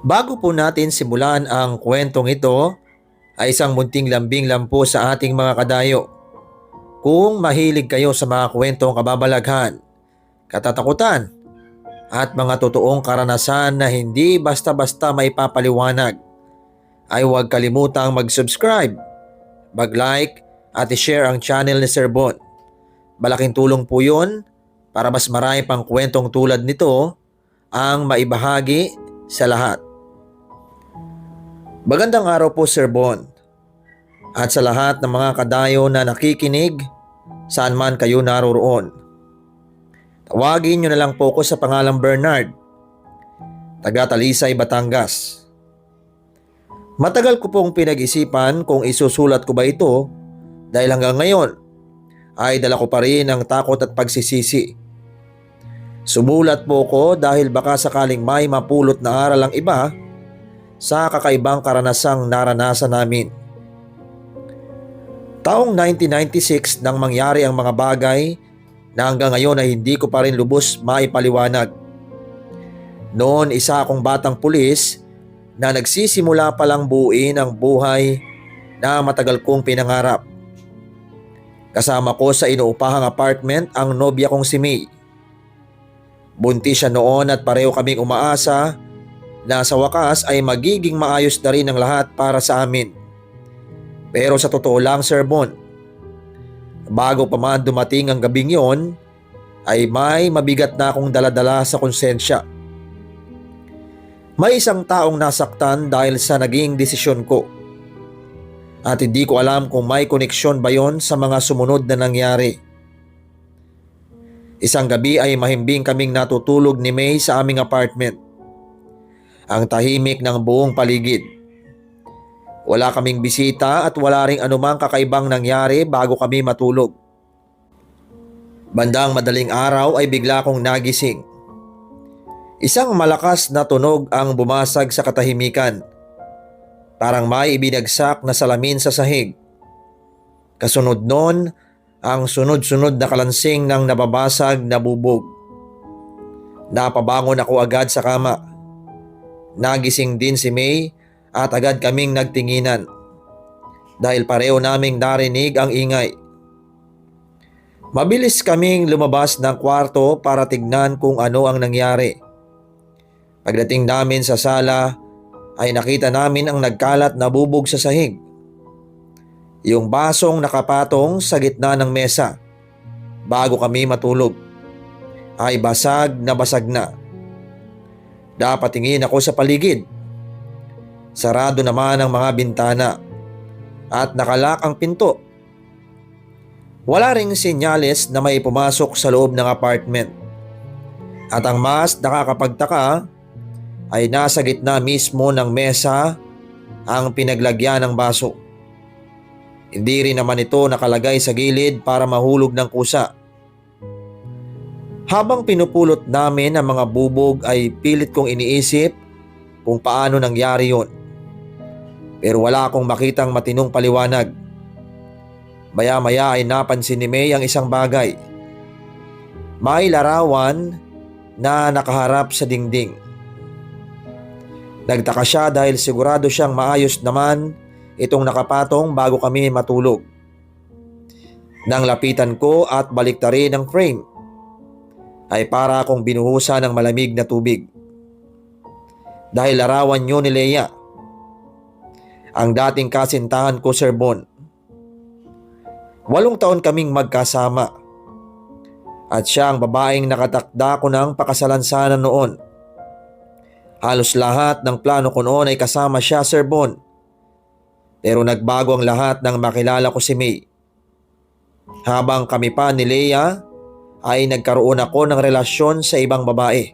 Bago po natin simulan ang kwentong ito, ay isang munting lambing lang po sa ating mga kadayo. Kung mahilig kayo sa mga kwentong kababalaghan, katatakutan, at mga totoong karanasan na hindi basta-basta may papaliwanag, ay huwag kalimutang mag-subscribe, mag-like, at i-share ang channel ni Sir Bon. Malaking tulong po yun para mas marami pang kwentong tulad nito ang maibahagi sa lahat. Magandang araw po Sir Bon at sa lahat ng mga kadayo na nakikinig saan man kayo naroroon. Tawagin nyo na lang po ko sa pangalang Bernard, taga Talisay, Batangas. Matagal ko pong pinag-isipan kung isusulat ko ba ito dahil hanggang ngayon ay dala ko pa rin ang takot at pagsisisi. Sumulat po ko dahil baka sakaling may mapulot na aral ang iba sa kakaibang karanasang naranasan namin. Taong 1996 nang mangyari ang mga bagay na hanggang ngayon ay hindi ko pa rin lubos maipaliwanag. Noon isa akong batang pulis na nagsisimula palang buuin ang buhay na matagal kong pinangarap. Kasama ko sa inuupahang apartment ang nobya kong si May. Buntis siya noon at pareho kaming umaasa na sa wakas ay magiging maayos na rin ang lahat para sa amin. Pero sa totoo lang Sir Bon, bago pa man dumating ang gabing yon, ay may mabigat na akong daladala sa konsensya. May isang taong nasaktan dahil sa naging desisyon ko. At hindi ko alam kung may koneksyon ba yon sa mga sumunod na nangyari. Isang gabi ay mahimbing kaming natutulog ni May sa aming apartment. Ang tahimik ng buong paligid. Wala kaming bisita at wala ring anumang kakaibang nangyari bago kami matulog. Bandang madaling araw ay bigla kong nagising. Isang malakas na tunog ang bumasag sa katahimikan. Parang may ibinagsak na salamin sa sahig. Kasunod nun, ang sunod-sunod na kalansing ng nababasag na bubog. Napabangon ako agad sa kama. Nagising din si May at agad kaming nagtinginan dahil pareho naming narinig ang ingay. Mabilis kaming lumabas ng kwarto para tignan kung ano ang nangyari. Pagdating namin sa sala ay nakita namin ang nagkalat na bubog sa sahig. Yung basong nakapatong sa gitna ng mesa bago kami matulog ay basag na. Napatingin ako sa paligid. Sarado naman ang mga bintana at nakalak ang pinto. Wala ring senyales na may pumasok sa loob ng apartment. At ang mas nakakapagtaka ay nasa gitna mismo ng mesa ang pinaglagyan ng baso. Hindi rin naman ito nakalagay sa gilid para mahulog ng kusa. Habang pinupulot namin ang mga bubog ay pilit kong iniisip kung paano nangyari yon. Pero wala akong makitang matinong paliwanag. Maya-maya ay napansin ni May ang isang bagay. May larawan na nakaharap sa dingding. Nagtaka siya dahil sigurado siyang maayos naman itong nakapatong bago kami matulog. Nang lapitan ko at baliktarin ang frame, ay para akong binuhusan ng malamig na tubig. Dahil larawan yun ni Leia, ang dating kasintahan ko Sir Bon. 8 taon kaming magkasama at siya ang babaeng nakatakda ko ng pakasalan sana noon. Halos lahat ng plano ko noon ay kasama siya Sir Bon. Pero nagbago ang lahat nang makilala ko si May. Habang kami pa ni Leia ay nagkaroon ako ng relasyon sa ibang babae.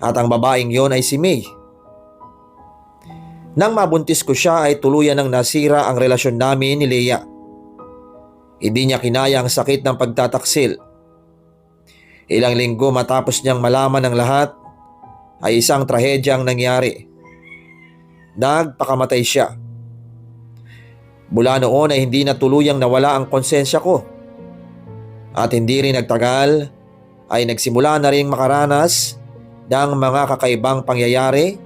At ang babaeng yon ay si May. Nang mabuntis ko siya ay tuluyan ng nasira ang relasyon namin ni Leia. Hindi niya kinaya ang sakit ng pagtataksil. Ilang linggo matapos niyang malaman ng lahat ay isang trahedya ang nangyari. Nagpakamatay siya. Mula noon ay hindi na tuluyang nawala ang konsensya ko. At hindi rin nagtagal ay nagsimula na rin makaranas ng mga kakaibang pangyayari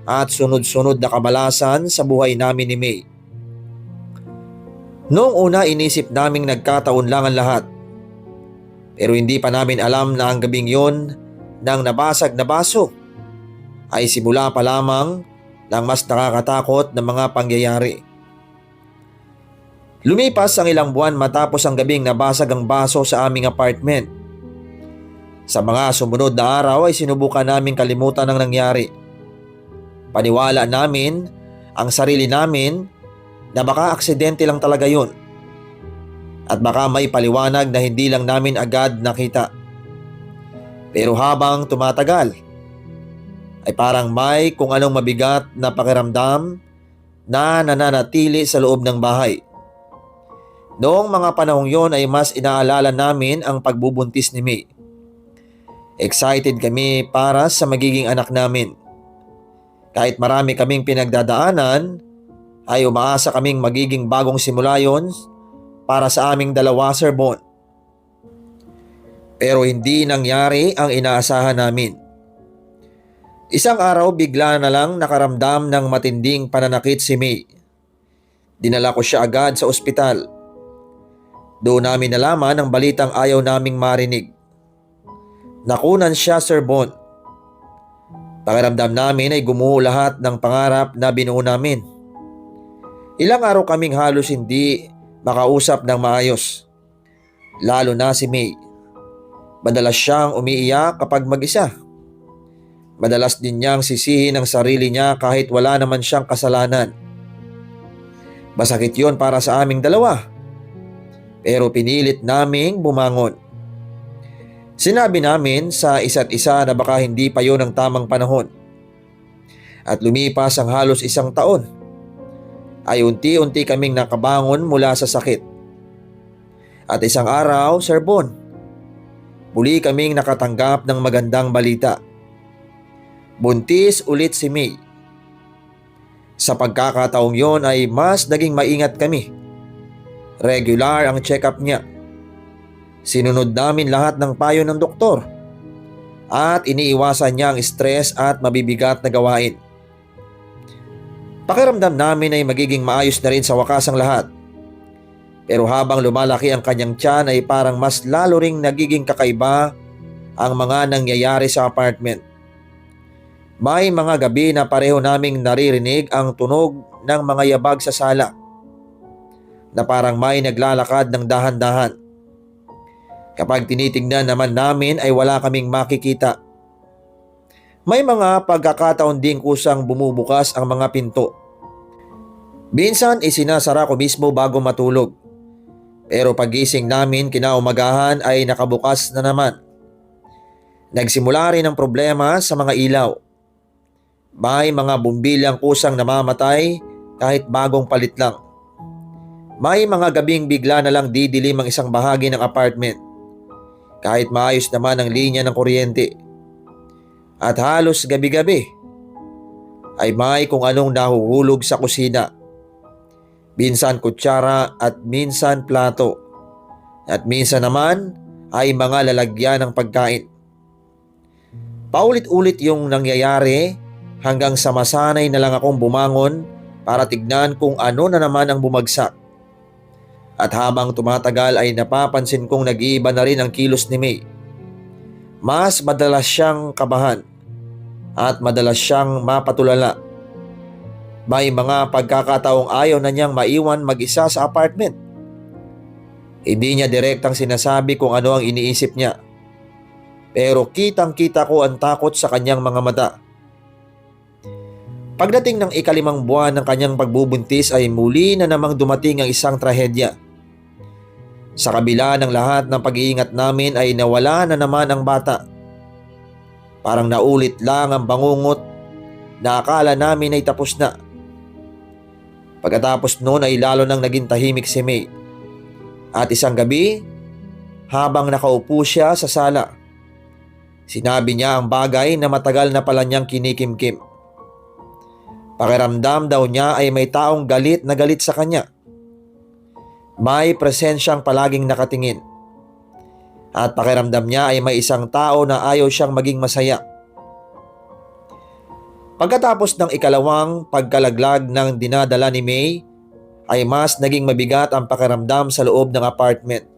at sunod-sunod na kamalasan sa buhay namin ni May. Noong una inisip naming nagkataon lang ang lahat. Pero hindi pa namin alam na ang gabing yon ng nabasag na baso ay simula pa lamang ng mas nakakatakot na mga pangyayari. Lumipas ang ilang buwan matapos ang gabing nabasag ang baso sa aming apartment. Sa mga sumunod na araw ay sinubukan naming kalimutan ang nangyari. Paniwala namin ang sarili namin na baka aksidente lang talaga yun. At baka may paliwanag na hindi lang namin agad nakita. Pero habang tumatagal, ay parang may kung anong mabigat na pakiramdam na nananatili sa loob ng bahay. Noong mga panahong yon ay mas inaalala namin ang pagbubuntis ni May. Excited kami para sa magiging anak namin. Kahit marami kaming pinagdadaanan, ay umaasa kaming magiging bagong simula yon para sa aming dalawa, Sir Bon. Pero hindi nangyari ang inaasahan namin. Isang araw bigla na lang nakaramdam ng matinding pananakit si May. Dinala ko siya agad sa ospital. Doon namin nalaman ang balitang ayaw naming marinig. Nakunan siya, Sir Bon. Pakiramdam namin ay gumuho lahat ng pangarap na binuo namin. Ilang araw kaming halos hindi makausap ng maayos. Lalo na si May. Madalas siyang umiiyak kapag mag-isa. Madalas din niyang sisihin ang sarili niya kahit wala naman siyang kasalanan. Masakit yon para sa aming dalawa. Pero pinilit naming bumangon. Sinabi namin sa isa't isa na baka hindi pa yon ang tamang panahon. At lumipas ang halos isang taon, ay unti-unti kaming nakabangon mula sa sakit. At isang araw, Sir Bon, muli kaming nakatanggap ng magandang balita. Buntis ulit si May. Sa pagkakataong yon ay mas naging maingat kami. Regular ang check-up niya. Sinunod namin lahat ng payo ng doktor at iniiwasan niya ang stress at mabibigat na gawain. Pakiramdam namin ay magiging maayos na rin sa wakas ang lahat. Pero habang lumalaki ang kanyang tiyan ay parang mas lalo ring nagiging kakaiba ang mga nangyayari sa apartment. May mga gabi na pareho naming naririnig ang tunog ng mga yabag sa sala na parang may naglalakad ng dahan-dahan. Kapag tinitingnan naman namin ay wala kaming makikita. May mga pagkakataon ding kusang bumubukas ang mga pinto. Minsan isinasara ko mismo bago matulog. Pero pagising namin kinaumagahan ay nakabukas na naman. Nagsimula rin ang problema sa mga ilaw. May mga bumbilyang kusang namamatay kahit bagong palit lang. May mga gabing bigla na lang didilim ang isang bahagi ng apartment. Kahit maayos naman ang linya ng kuryente. At halos gabi-gabi ay may kung anong nahuhulog sa kusina. Minsan kutsara at minsan plato. At minsan naman ay mga lalagyan ng pagkain. Paulit-ulit yung nangyayari hanggang sa masanay na lang akong bumangon para tignan kung ano na naman ang bumagsak. At habang tumatagal ay napapansin kong nag-iiba na rin ang kilos ni May. Mas madalas siyang kabahan at madalas siyang mapatulala. May mga pagkakataong ayaw na niyang maiwan mag-isa sa apartment. Hindi niya direktang sinasabi kung ano ang iniisip niya. Pero kitang-kita ko ang takot sa kanyang mga mata. Pagdating ng ika-5 buwan ng kanyang pagbubuntis ay muli na namang dumating ang isang trahedya. Sa kabila ng lahat ng pag-iingat namin ay nawala na naman ang bata. Parang naulit lang ang bangungot na akala namin ay tapos na. Pagkatapos noon ay lalo nang naging tahimik si May. At isang gabi, habang nakaupo siya sa sala, sinabi niya ang bagay na matagal na pala niyang kinikimkim. Pakiramdam daw niya ay may taong galit na galit sa kanya. May presensyang palaging nakatingin. At pakiramdam niya ay may isang tao na ayaw siyang maging masaya. Pagkatapos ng ikalawang pagkalaglag ng dinadala ni May, ay mas naging mabigat ang pakiramdam sa loob ng apartment.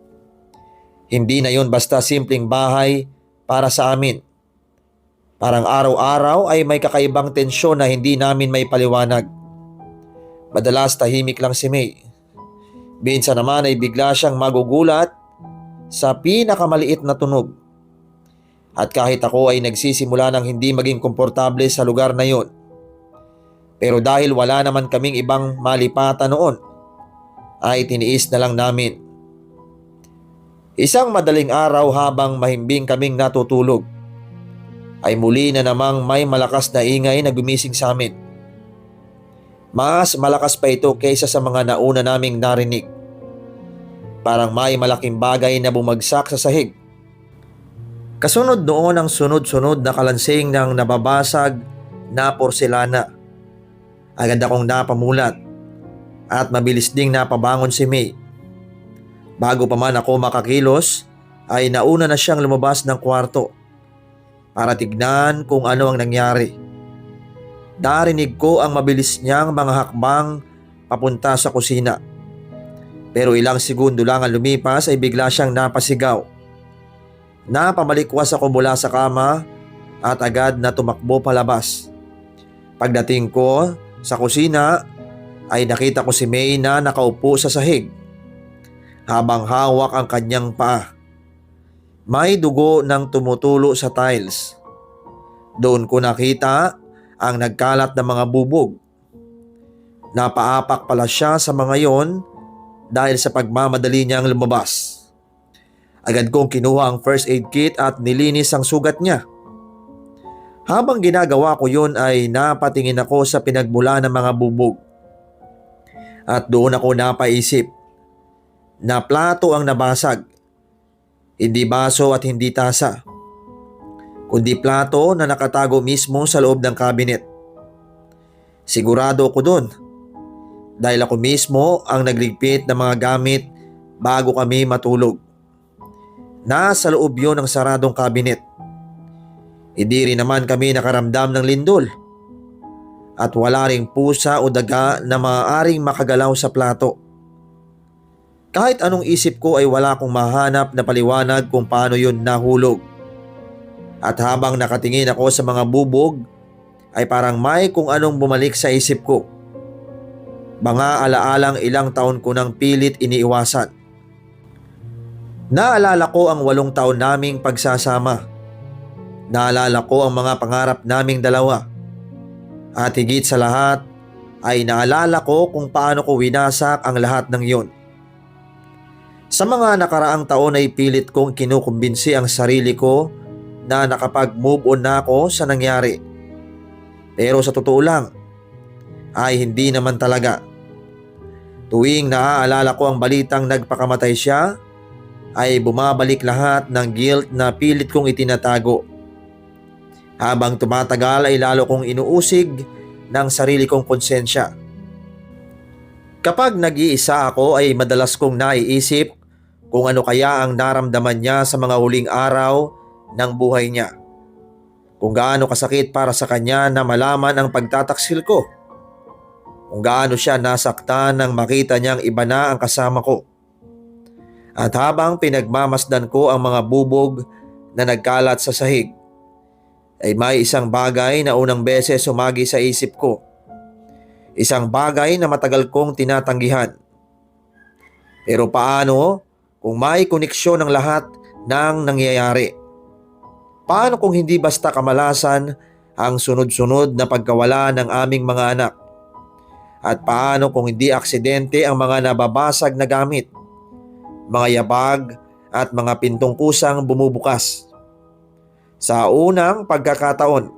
Hindi na yon basta simpleng bahay para sa amin. Parang araw-araw ay may kakaibang tensyon na hindi namin may paliwanag. Madalas tahimik lang si May. Minsan naman ay bigla siyang magugulat sa pinakamaliit na tunog. At kahit ako ay nagsisimula ng hindi maging komportable sa lugar na yon. Pero dahil wala naman kaming ibang malipatan noon, ay tiniis na lang namin. Isang madaling araw habang mahimbing kaming natutulog, ay muli na namang may malakas na ingay na gumising sa amin. Mas malakas pa ito kaysa sa mga nauna naming narinig. Parang may malaking bagay na bumagsak sa sahig. Kasunod noon ang sunod-sunod na kalansing ng nababasag na porselana. Agad akong napamulat at mabilis ding napabangon si May. Bago pa man ako makakilos ay nauna na siyang lumabas ng kwarto para tignan kung ano ang nangyari. Narinig ko ang mabilis niyang mga hakbang papunta sa kusina. Pero ilang segundo lang ang lumipas ay bigla siyang napasigaw. Napamalikwas ako mula sa kama at agad na tumakbo palabas. Pagdating ko sa kusina ay nakita ko si May na nakaupo sa sahig habang hawak ang kanyang paa. May dugo ng tumutulo sa tiles. Doon ko nakita ang nagkalat na mga bubog. Napaapak pala siya sa mga yon dahil sa pagmamadali niyang lumabas. Agad kong kinuha ang first aid kit at nilinis ang sugat niya. Habang ginagawa ko yun ay napatingin ako sa pinagmula ng mga bubog. At doon ako napaisip na plato ang nabasag. Hindi baso at hindi tasa, kundi plato na nakatago mismo sa loob ng cabinet. Sigurado ako doon dahil ako mismo ang nagligpit ng mga gamit bago kami matulog. Nasa loob yun ng saradong cabinet. Hindi rin naman kami nakaramdam ng lindol at wala ring pusa o daga na maaaring makagalaw sa plato. Kahit anong isip ko ay wala akong mahanap na paliwanag kung paano yun nahulog. At habang nakatingin ako sa mga bubog, ay parang may kung anong bumalik sa isip ko. Mga alaalang ilang taon ko nang pilit iniiwasan. Naalala ko ang 8 taon naming pagsasama. Naalala ko ang mga pangarap naming dalawa. At higit sa lahat, ay naalala ko kung paano ko winasak ang lahat ng yon. Sa mga nakaraang taon ay pilit kong kinukumbinsi ang sarili ko na nakapag-move on na ako sa nangyari. Pero sa totoo lang, ay hindi naman talaga. Tuwing naaalala ko ang balitang nagpakamatay siya, ay bumabalik lahat ng guilt na pilit kong itinatago. Habang tumatagal ay lalo kong inuusig ng sarili kong konsensya. Kapag nag-iisa ako ay madalas kong naiisip kung ano kaya ang naramdaman niya sa mga huling araw ng buhay niya. Kung gaano kasakit para sa kanya na malaman ang pagtataksil ko. Kung gaano siya nasaktan nang makita niyang iba na ang kasama ko. At habang pinagmamasdan ko ang mga bubog na nagkalat sa sahig, ay may isang bagay na unang beses sumagi sa isip ko. Isang bagay na matagal kong tinatanggihan. Pero paano kung may koneksyon ng lahat ng nangyayari? Paano kung hindi basta kamalasan ang sunod-sunod na pagkawala ng aming mga anak? At paano kung hindi aksidente ang mga nababasag na gamit, mga yabag at mga pintong kusang bumubukas? Sa unang pagkakataon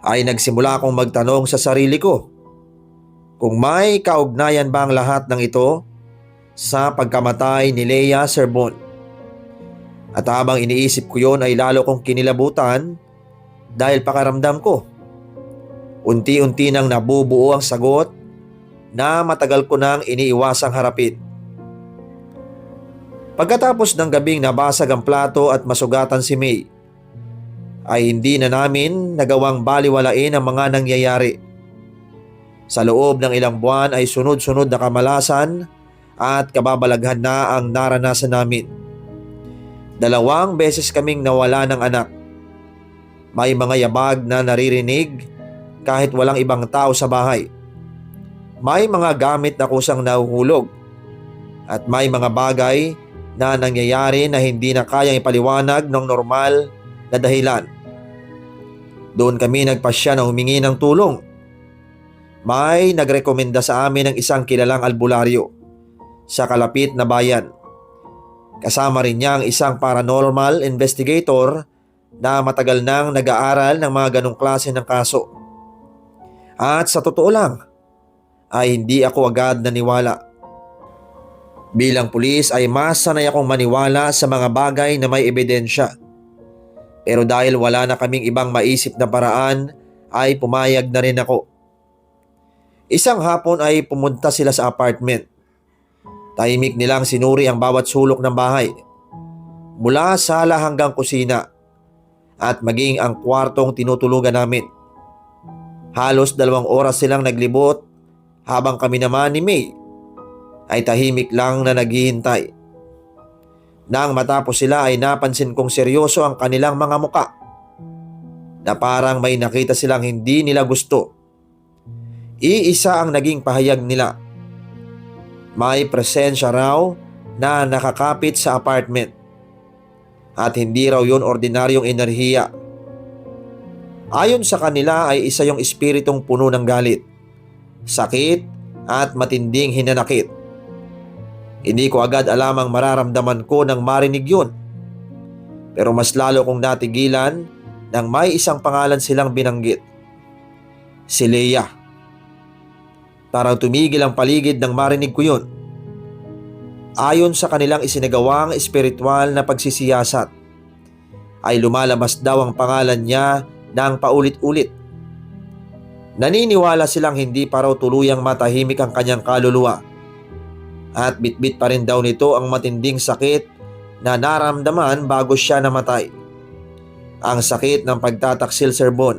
ay nagsimula akong magtanong sa sarili ko kung may kaugnayan ba ang lahat ng ito sa pagkamatay ni Lea Serbon. At habang iniisip ko yon ay lalo kong kinilabutan dahil pakaramdam ko unti-unti nang nabubuo ang sagot na matagal ko nang iniiwasang harapin. Pagkatapos ng gabing nabasag ang plato at masugatan si May, ay hindi na namin nagawang baliwalain ang mga nangyayari. Sa loob ng ilang buwan ay sunod-sunod na kamalasan at kababalaghan na ang naranasan namin. 2 beses kaming nawala ng anak. May mga yabag na naririnig kahit walang ibang tao sa bahay. May mga gamit na kusang nahuhulog at may mga bagay na nangyayari na hindi na kayang ipaliwanag ng normal na dahilan. Doon kami nagpasya na humingi ng tulong. May nagrekomenda sa amin ng isang kilalang albularyo sa kalapit na bayan. Kasama rin niya ang isang paranormal investigator na matagal nang nag-aaral ng mga ganong klase ng kaso. At sa totoo lang, ay hindi ako agad naniwala. Bilang pulis ay mas sanay akong maniwala sa mga bagay na may ebidensya. Pero dahil wala na kaming ibang maisip na paraan, ay pumayag na rin ako. Isang hapon ay pumunta sila sa apartment. Tahimik nilang sinuri ang bawat sulok ng bahay, mula sala hanggang kusina, at maging ang kwartong tinutulugan namin. Halos 2 oras silang naglibot habang kami naman ni May ay tahimik lang na naghihintay. Nang matapos sila ay napansin kong seryoso ang kanilang mga muka, na parang may nakita silang hindi nila gusto. Iisa ang naging pahayag nila. May presensya raw na nakakapit sa apartment at hindi raw yun ordinaryong enerhiya. Ayon sa kanila ay isa yung espiritong puno ng galit, sakit at matinding hinanakit. Hindi ko agad alam ang mararamdaman ko nang marinig yun. Pero mas lalo kong natigilan nang may isang pangalan silang binanggit. Si Leia. Parang tumigil ang paligid nang marinig ko yun. Ayon sa kanilang isinagawang espiritual na pagsisiyasat, ay lumalabas daw ang pangalan niya ng paulit-ulit. Naniniwala silang hindi pa raw tuluyang matahimik ang kanyang kaluluwa, at bitbit pa rin daw nito ang matinding sakit na naramdaman bago siya namatay. Ang sakit ng pagtataksil, Sir Bon.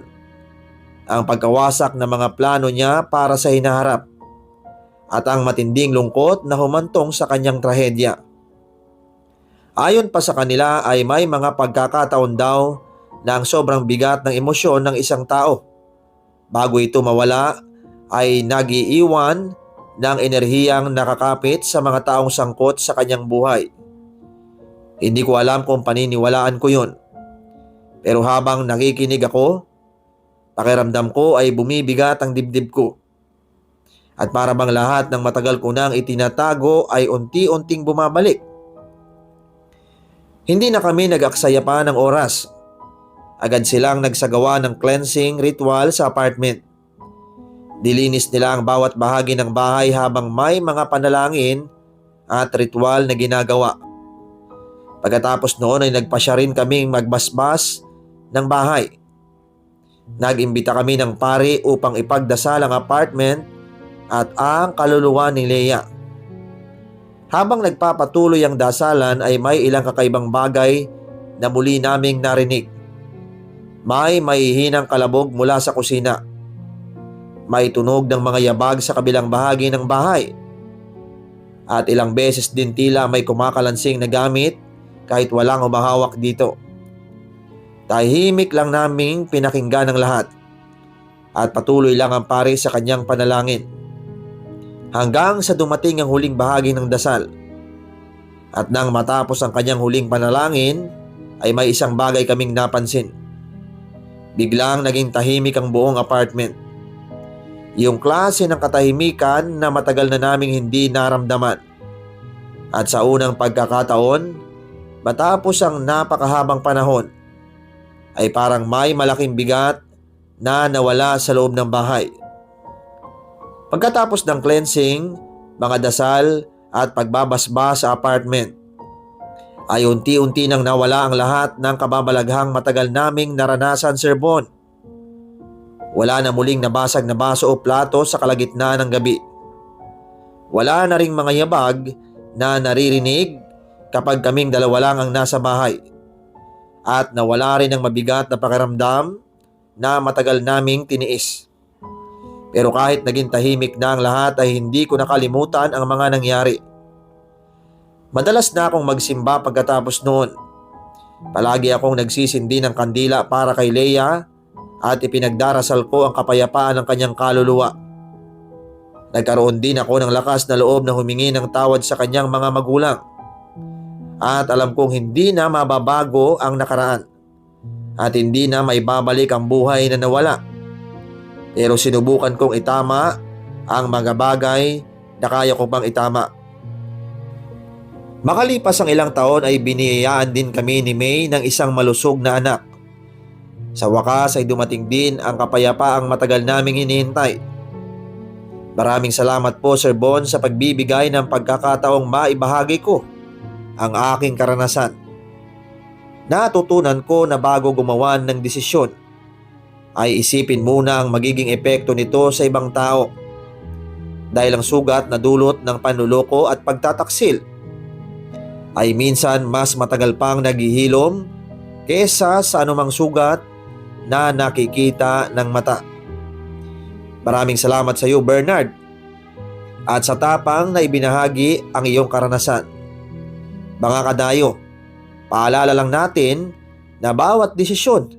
Ang pagkawasak ng mga plano niya para sa hinaharap, at ang matinding lungkot na humantong sa kanyang trahedya. Ayon pa sa kanila ay may mga pagkakataon daw na ang sobrang bigat ng emosyon ng isang tao, bago ito mawala, ay nag-iiwan ng enerhiyang nakakapit sa mga taong sangkot sa kanyang buhay. Hindi ko alam kung paniniwalaan ko yun. Pero habang nakikinig ako, pakiramdam ko ay bumibigat ang dibdib ko. At para bang lahat ng matagal ko nang itinatago ay unti-unting bumabalik. Hindi na kami nag-aksaya pa ng oras. Agad silang nagsagawa ng cleansing ritual sa apartment. Dilinis nila ang bawat bahagi ng bahay habang may mga panalangin at ritual na ginagawa. Pagkatapos noon ay nagpasya rin kaming magbasbas ng bahay. Nag-imbita kami ng pari upang ipagdasal ang apartment at ang kaluluwa ni Leia. Habang nagpapatuloy ang dasalan ay may ilang kakaibang bagay na muli naming narinig. May mahihinang kalabog mula sa kusina. May tunog ng mga yabag sa kabilang bahagi ng bahay. At ilang beses din tila may kumakalansing na gamit kahit walang humahawak dito. Tahimik lang naming pinakinggan ng lahat, at patuloy lang ang pari sa kanyang panalangin. Hanggang sa dumating ang huling bahagi ng dasal. At nang matapos ang kanyang huling panalangin, ay may isang bagay kaming napansin. Biglang naging tahimik ang buong apartment. Yung klase ng katahimikan na matagal na naming hindi naramdaman. At sa unang pagkakataon, matapos ang napakahabang panahon, ay parang may malaking bigat na nawala sa loob ng bahay. Pagkatapos ng cleansing, mga dasal at pagbabasbas sa apartment, ay unti-unti nang nawala ang lahat ng kababalaghang matagal naming naranasan, Sir Bon. Wala na muling nabasag na baso o plato sa kalagitnaan ng gabi. Wala na ring mga yabag na naririnig kapag kaming dalawa lang ang nasa bahay. at nawala rin ang mabigat na pakiramdam na matagal naming tiniis. Pero kahit naging tahimik na ang lahat ay hindi ko nakalimutan ang mga nangyari. Madalas na akong magsimba pagkatapos noon. Palagi akong nagsisindi ng kandila para kay Leia at ipinagdarasal ko ang kapayapaan ng kanyang kaluluwa. Nagkaroon din ako ng lakas na loob na humingi ng tawad sa kanyang mga magulang. At alam kong hindi na mababago ang nakaraan at hindi na maibabalik ang buhay na nawala. Pero sinubukan kong itama ang mga bagay na kaya ko pang itama. Makalipas ang ilang taon ay biniyayaan din kami ni May ng isang malusog na anak. Sa wakas ay dumating din ang kapayapaang matagal naming hinihintay. Maraming salamat po Sir Bon sa pagbibigay ng pagkakataong maibahagi ko ang aking karanasan. Natutunan ko na bago gumawa ng desisyon ay isipin muna ang magiging epekto nito sa ibang tao. Dahil ang sugat na dulot ng panluloko at pagtataksil ay minsan mas matagal pang naghihilom kesa sa anumang sugat na nakikita ng mata. Maraming salamat sa iyo Bernard at sa tapang na ibinahagi ang iyong karanasan. Mga kadayo, paalala lang natin na bawat desisyon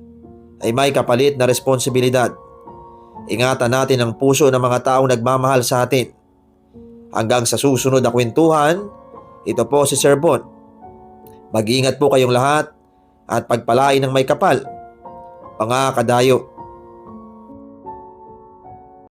ay may kapalit na responsibilidad. Ingatan natin ang puso ng mga taong nagmamahal sa atin. Hanggang sa susunod na kwentuhan, ito po si Sir Bon. Mag-iingat po kayong lahat at pagpalain ng may kapal, mga kadayo.